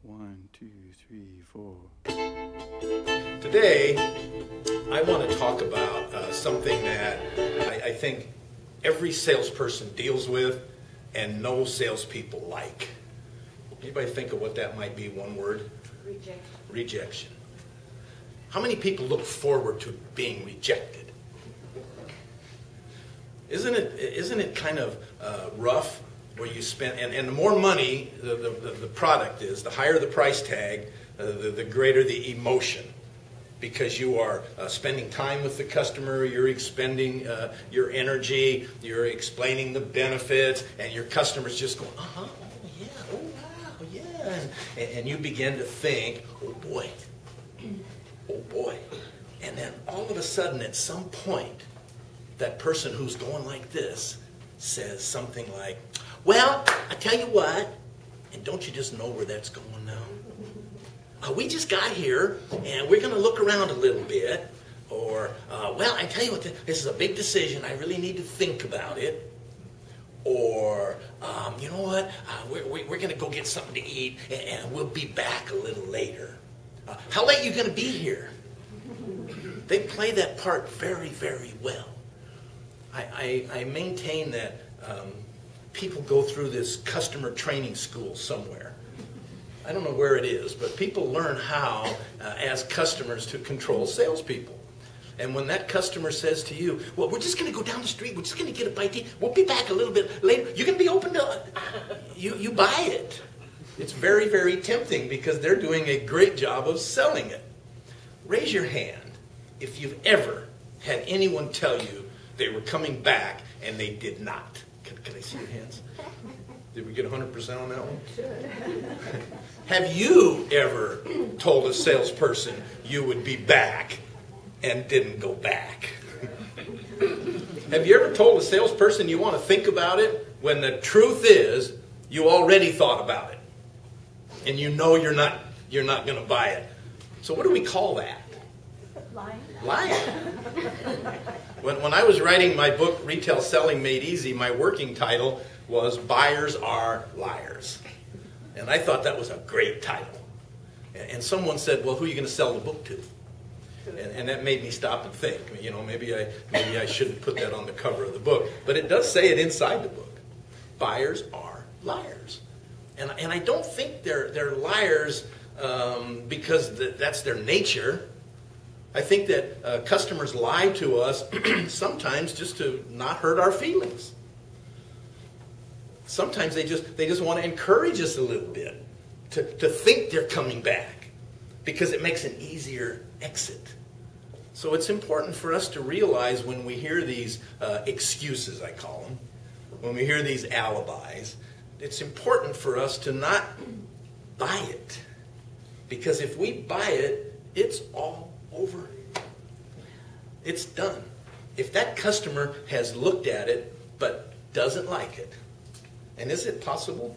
1, 2, 3, 4. Today, I want to talk about something that I think every salesperson deals with and no salespeople like. Anybody think of what that might be? One word? Rejection. Rejection. How many people look forward to being rejected? Isn't it kind of rough where you spend, and the more money the product is, the higher the price tag, the greater the emotion, because you are spending time with the customer, you're expending your energy, you're explaining the benefits, and your customer's just going, uh-huh, oh yeah, oh wow, yeah, and you begin to think, oh boy, and then all of a sudden at some point, that person who's going like this says something like, well, I tell you what, and don't you just know where that's going now? We just got here, and we're going to look around a little bit. Or, well, I tell you what, this is a big decision. I really need to think about it. Or, you know what, we're going to go get something to eat, and we'll be back a little later. How late are you going to be here? They play that part very, very well. I maintain that people go through this customer training school somewhere. I don't know where it is, but people learn how, as customers, to control salespeople. And when that customer says to you, well, we're just going to go down the street, we're just going to get a bite to eat, we'll be back a little bit later, you can be open to it. You buy it. It's very, very tempting because they're doing a great job of selling it. Raise your hand if you've ever had anyone tell you they were coming back and they did not. Can I see your hands? Did we get 100% on that one? Have you ever told a salesperson you would be back and didn't go back? Have you ever told a salesperson you want to think about it when the truth is you already thought about it and you know you're not going to buy it? So what do we call that? Lying. Lying. When I was writing my book, Retail Selling Made Easy, my working title was Buyers Are Liars. And I thought that was a great title. And someone said, well, who are you going to sell the book to? And that made me stop and think. You know, maybe I shouldn't put that on the cover of the book. But it does say it inside the book. Buyers are liars. And I don't think they're liars because that's their nature. I think that customers lie to us sometimes just to not hurt our feelings. Sometimes they just want to encourage us a little bit to think they're coming back because it makes an easier exit. So it's important for us to realize when we hear these excuses, I call them, when we hear these alibis, it's important for us to not buy it. Because if we buy it, it's all over. It's done. If that customer has looked at it but doesn't like it, and is it possible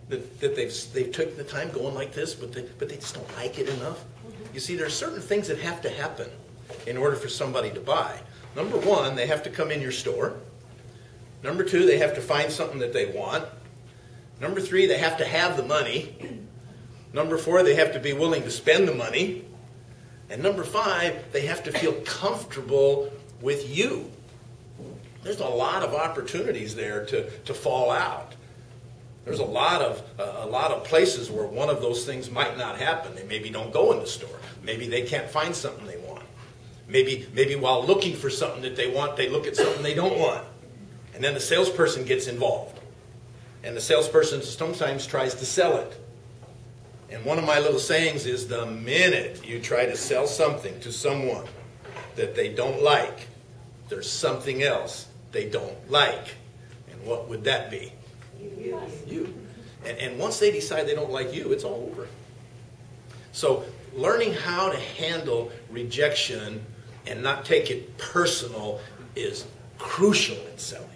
that they've taken the time going like this, but they just don't like it enough? You see, there are certain things that have to happen in order for somebody to buy. Number one, they have to come in your store. Number two, they have to find something that they want. Number three, they have to have the money. Number four, they have to be willing to spend the money. And number five, they have to feel comfortable with you. There's a lot of opportunities there to fall out. There's a lot of places where one of those things might not happen. They maybe don't go in the store. Maybe they can't find something they want. Maybe while looking for something that they want, they look at something they don't want. And then the salesperson gets involved. And the salesperson sometimes tries to sell it. And one of my little sayings is, the minute you try to sell something to someone that they don't like, there's something else they don't like. And what would that be? You. And once they decide they don't like you, it's all over. So learning how to handle rejection and not take it personal is crucial in selling.